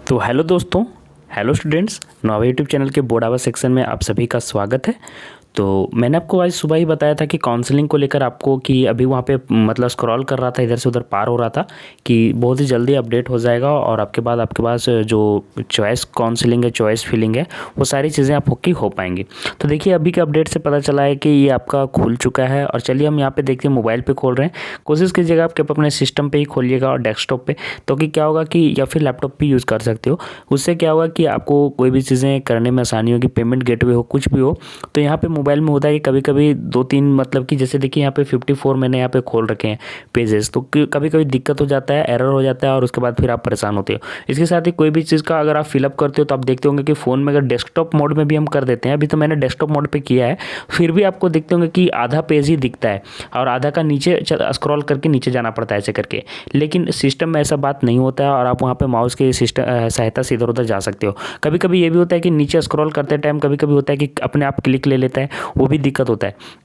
तो हेलो दोस्तों, hello students, नोवा YouTube channel के बोर्ड आवर सेक्शन में आप सभी का स्वागत है। तो मैंने आपको आज सुबह ही बताया था कि काउंसलिंग को लेकर आपको कि अभी वहाँ पे मतलब स्क्रॉल कर रहा था, इधर से उधर पार हो रहा था कि बहुत ही जल्दी अपडेट हो जाएगा और आपके बाद आपके पास जो चॉइस काउंसलिंग है, चॉइस फिलिंग है, वो सारी चीज़ें आपको की हो पाएंगी। तो देखिए अभी के अपडेट से पता चला है कि ये आपका खुल चुका है। और चलिए हम यहाँ पे देखते हैं, मोबाइल पे खोल रहे हैं। कोशिश कीजिएगा आपके अपने सिस्टम पे ही खोलिएगा और डेस्कटॉप पे, तो कि क्या होगा कि या फिर लैपटॉप भी यूज़ कर सकते हो। उससे क्या होगा कि आपको कोई भी चीज़ें करने में आसानी होगी, पेमेंट गेटवे हो, कुछ भी हो। तो यहाँ पे मोबाइल में होता है कि कभी कभी 2-3 मतलब कि जैसे देखिए यहाँ पे 54 मैंने यहाँ पे खोल रखे हैं पेजेस, तो कभी कभी दिक्कत हो जाता है, एरर हो जाता है और उसके बाद फिर आप परेशान होते हो। इसके साथ ही कोई भी चीज़ का अगर आप फिलअप करते हो तो आप देखते होंगे कि फ़ोन में अगर डेस्कटॉप मोड में भी हम कर देते हैं, अभी तो मैंने डेस्कटॉप मोड पे किया है, फिर भी आपको देखते होंगे कि आधा पेज ही दिखता है और आधा का नीचे स्क्रॉल करके नीचे जाना पड़ता है ऐसे करके। लेकिन सिस्टम में ऐसा बात नहीं होता है और आप वहाँ पे माउस के सिस्टम सहायता से इधर उधर जा सकते हो। कभी कभी ये भी होता है कि नीचे स्क्रॉल करते टाइम कभी कभी होता है कि अपने आप क्लिक ले लेता है, वो भी दिक्कत होता है।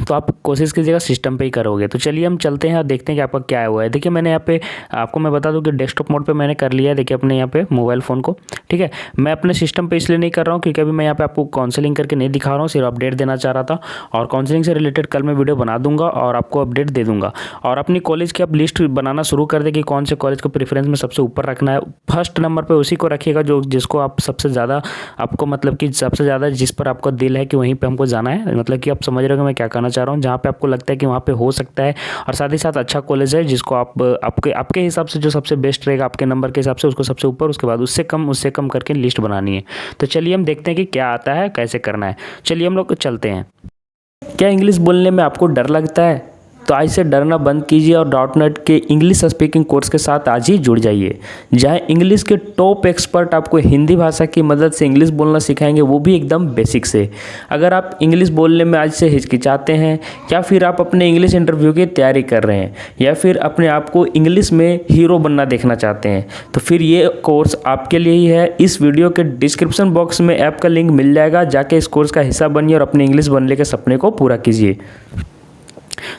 तो आप कोशिश कीजिएगा सिस्टम पे ही करोगे। तो चलिए हम चलते हैं और देखते हैं कि आपका क्या हुआ है। देखिए मैंने यहाँ पे आपको मैं बता दूं कि डेस्कटॉप मोड पे मैंने कर लिया है। देखिए अपने यहाँ पे मोबाइल फ़ोन को, ठीक है। मैं अपने सिस्टम पे इसलिए नहीं कर रहा हूँ क्योंकि अभी मैं यहाँ पे आपको काउंसलिंग करके नहीं दिखा रहा हूँ, सिर्फ अपडेट देना चाह रहा था। और काउंसलिंग से रिलेटेड कल मैं वीडियो बना दूंगा और आपको अपडेट दे दूंगा। और अपनी कॉलेज की आप लिस्ट बनाना शुरू कर दें कि कौन से कॉलेज को प्रेफरेंस में सबसे ऊपर रखना है। फर्स्ट नंबर पर उसी को रखिएगा जो जिसको आप सबसे ज़्यादा आपको मतलब कि सबसे ज़्यादा जिस पर आपका दिल है कि वहीं पर हमको जाना है। मतलब कि आप समझ रहे हो मैं क्या कहना चाह रहा हूँ, जहाँ पे आपको लगता है कि वहाँ पे हो सकता है और साथ ही साथ अच्छा कॉलेज है जिसको आप आपके हिसाब से जो सबसे बेस्ट रहेगा आपके नंबर के हिसाब से उसको सबसे ऊपर, उसके बाद उससे कम करके लिस्ट बनानी है। तो चलिए हम देखते हैं कि क्या आता है, कैसे करना है। चलिए हम लोग चलते हैं। क्या इंग्लिश बोलने में आपको डर लगता है? तो आज से डरना बंद कीजिए और डॉट नेट के इंग्लिश स्पीकिंग कोर्स के साथ आज ही जुड़ जाइए, जहां इंग्लिश के टॉप एक्सपर्ट आपको हिंदी भाषा की मदद से इंग्लिश बोलना सिखाएंगे, वो भी एकदम बेसिक से। अगर आप इंग्लिश बोलने में आज से हिचकिचाते हैं या फिर आप अपने इंग्लिश इंटरव्यू की तैयारी कर रहे हैं या फिर अपने आप को इंग्लिश में हीरो बनना देखना चाहते हैं, तो फिर ये कोर्स आपके लिए ही है। इस वीडियो के डिस्क्रिप्शन बॉक्स में ऐप का लिंक मिल जाएगा, जाके इस कोर्स का हिस्सा बनिए और अपने इंग्लिश बनने के सपने को पूरा कीजिए।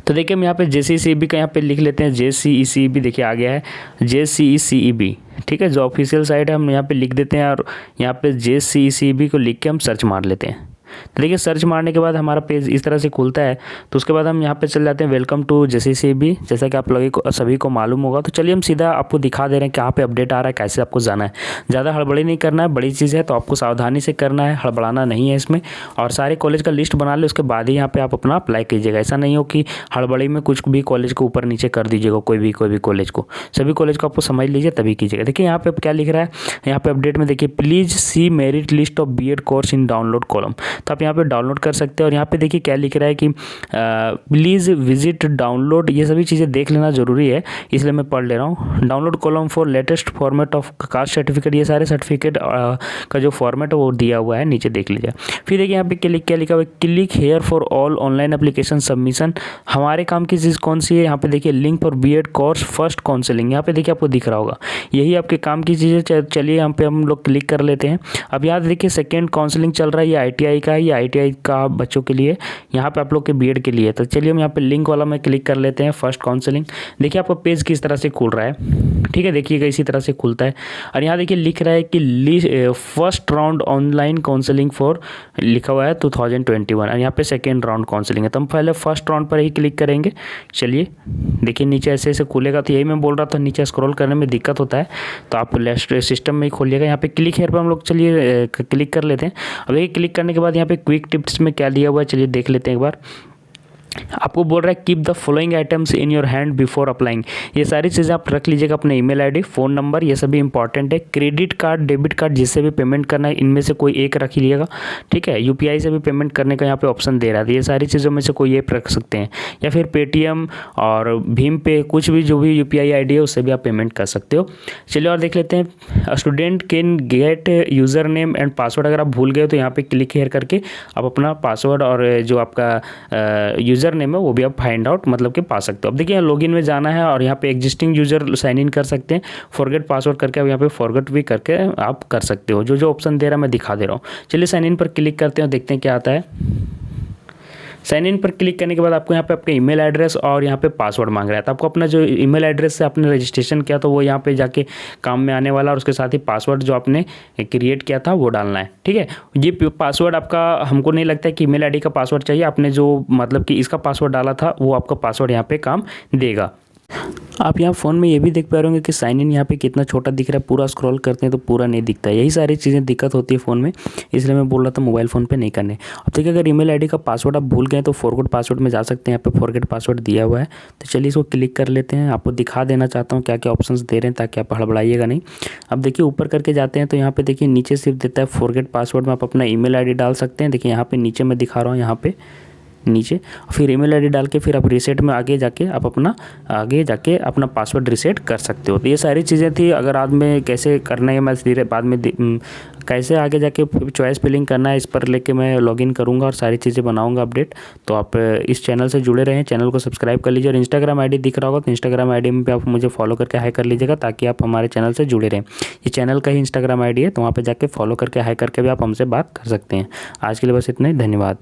तो देखिए हम यहाँ पे JCECB का यहाँ पे लिख लेते हैं, JCECB देखिए आ गया है JCECB, ठीक है। जो ऑफिशियल साइट है हम यहाँ पे लिख देते हैं और यहाँ पे JCECB को लिख के हम सर्च मार लेते हैं। तो देखिए सर्च मारने के बाद हमारा पेज इस तरह से खुलता है। तो उसके बाद हम यहाँ पे चल जाते हैं वेलकम टू JCECB, जैसा कि आप लोगों को सभी को मालूम होगा। तो चलिए हम सीधा आपको दिखा दे रहे हैं कहाँ पे अपडेट आ रहा है, कैसे आपको जाना है। ज़्यादा हड़बड़ी नहीं करना है, बड़ी चीज़ है तो आपको सावधानी से करना है, हड़बड़ाना नहीं है इसमें। और सारे कॉलेज का लिस्ट बना ले, उसके बाद ही यहाँ पर आप अपना अप्लाई कीजिएगा। ऐसा नहीं हो कि हड़बड़ी में कुछ भी कॉलेज को ऊपर नीचे कर दीजिएगा, कोई भी कॉलेज को। सभी कॉलेज को आपको समझ लीजिए तभी कीजिएगा। देखिए यहाँ पे क्या लिख रहा है, यहाँ पे अपडेट में देखिए please see merit list of BEd course in download column. तो आप यहाँ पे डाउनलोड कर सकते हैं। और यहाँ पे देखिए क्या लिख रहा है कि प्लीज़ विजिट डाउनलोड, ये सभी चीज़ें देख लेना ज़रूरी है, इसलिए मैं पढ़ ले रहा हूँ। Download column for latest format of caste certificate, ये सारे सर्टिफिकेट का जो फॉर्मेट है वो दिया हुआ है, नीचे देख लीजिए। फिर देखिए यहाँ पे क्या लिखा हुआ है, click here for all online application submission. हमारे काम की चीज़ कौन सी है, यहाँ पे देखिए link for BEd course first counselling, यहाँ पे देखिए आपको दिख रहा होगा, यही आपके काम की चीज़ है। चलिए यहाँ पे हम लोग क्लिक कर लेते हैं। अब यहाँ देखिए सेकेंड काउंसलिंग चल रहा है, ये ITI का है, ये ITI का बच्चों के लिए, यहाँ पे आप लोग के BEd के लिए। तो चलिए हम यहाँ पे लिंक वाला में क्लिक कर लेते हैं, फर्स्ट काउंसलिंग। देखिए आपका पेज किस तरह से खुल रहा है, ठीक है, देखिएगा इसी तरह से खुलता है। और यहाँ देखिए लिख रहा है कि first round online counselling for लिखा हुआ है 2021 और यहाँ पे सेकेंड राउंड काउंसलिंग है। तो हम पहले फर्स्ट राउंड पर ही क्लिक करेंगे। चलिए देखिए नीचे ऐसे ऐसे खुलेगा, तो यही मैं बोल रहा था, नीचे स्क्रॉल करने में दिक्कत होता है, तो आप लेफ्ट सिस्टम में ही खोलिएगा। यहाँ पे क्लिक हेयर पर हम लोग चलिए क्लिक कर लेते हैं। अब ये क्लिक करने के बाद यहाँ पे क्विक टिप्स में क्या दिया हुआ है चलिए देख लेते हैं एक बार। आपको बोल रहा है keep the following items in your hand before applying. ये सारी चीज़ें आप रख लीजिएगा, अपने ईमेल आईडी, फ़ोन नंबर, ये सभी इंपॉर्टेंट है। क्रेडिट कार्ड, डेबिट कार्ड, जिससे भी पेमेंट करना है इनमें से कोई एक रख लीजिएगा, ठीक है। UPI से भी पेमेंट करने का यहाँ पे ऑप्शन दे रहा है, ये सारी चीज़ों में से कोई एक रख सकते हैं, या फिर पेटीएम और भीम पे, कुछ भी जो भी UPI ID है उससे भी आप पेमेंट कर सकते हो। चलिए और देख लेते हैं, student can get user name and password. अगर आप भूल गए तो यहाँ पे क्लिक हेयर करके आप अपना पासवर्ड और जो आपका यूज़र नेम है वो भी आप फाइंड आउट मतलब कि पा सकते हो। अब देखिए लॉगिन में जाना है और यहाँ पे एग्जिस्टिंग यूज़र साइन इन कर सकते हैं, फॉरगेट पासवर्ड करके आप यहाँ पे फॉरगेट भी करके आप कर सकते हो। जो जो ऑप्शन दे रहा है मैं दिखा दे रहा हूँ। चलिए साइन इन पर क्लिक करते हैं, देखते हैं क्या आता है। साइन इन पर क्लिक करने के बाद आपको यहाँ पे आपका ईमेल एड्रेस और यहाँ पे पासवर्ड मांग रहा है। तो आपको अपना जो ईमेल एड्रेस से आपने रजिस्ट्रेशन किया तो वो यहाँ पे जाके काम में आने वाला, और उसके साथ ही पासवर्ड जो आपने क्रिएट किया था वो डालना है। ठीक है, ये पासवर्ड आपका, हमको नहीं लगता है कि ईमेल आईडी का पासवर्ड चाहिए। आपने जो मतलब कि इसका पासवर्ड डाला था वो आपका पासवर्ड यहाँ पे काम देगा। आप यहाँ फ़ोन में ये भी देख पा रहे होंगे कि साइन इन यहाँ पे कितना छोटा दिख रहा है, पूरा स्क्रॉल करते हैं तो पूरा नहीं दिखता है। यही सारी चीज़ें दिक्कत होती है फ़ोन में, इसलिए मैं बोल रहा था मोबाइल फ़ोन पे नहीं करने। अब देखिए, अगर ईमेल आईडी का पासवर्ड आप भूल गए तो फॉरगेट पासवर्ड में जा सकते हैं। यहाँ पे फॉरगेट पासवर्ड दिया हुआ है, तो चलिए इसको क्लिक कर लेते हैं। आपको दिखा देना चाहता हूँ क्या क्या ऑप्शन दे रहे हैं ताकि आप हड़बड़ाइएगा नहीं। अब देखिए ऊपर करके जाते हैं तो यहाँ पे देखिए नीचे सिर्फ देता है फॉरगेट पासवर्ड में आप अपना ईमेल आईडी डाल सकते हैं। देखिए यहाँ पे नीचे मैं दिखा रहा हूँ, यहाँ पे नीचे, फिर ईमेल आईडी डाल के फिर आप रीसेट में आगे जाके अपना पासवर्ड रीसेट कर सकते हो। तो ये सारी चीज़ें थी। अगर आज में कैसे करना है मैं धीरे बाद में कैसे आगे जाके चॉइस फिलिंग करना है इस पर लेके मैं लॉगिन करूँगा और सारी चीज़ें बनाऊँगा अपडेट। तो आप इस चैनल से जुड़े रहें, चैनल को सब्सक्राइब कर लीजिए, और इंस्टाग्राम आईडी दिख रहा होगा तो इंस्टाग्राम आईडी में भी आप मुझे फॉलो करके हाई कर लीजिएगा ताकि आप हमारे चैनल से जुड़े रहें। ये चैनल का ही इंस्टाग्राम आईडी है, तो वहाँ पर जाके फॉलो करके हाई करके भी आप हमसे बात कर सकते हैं। आज के लिए बस इतना ही, धन्यवाद।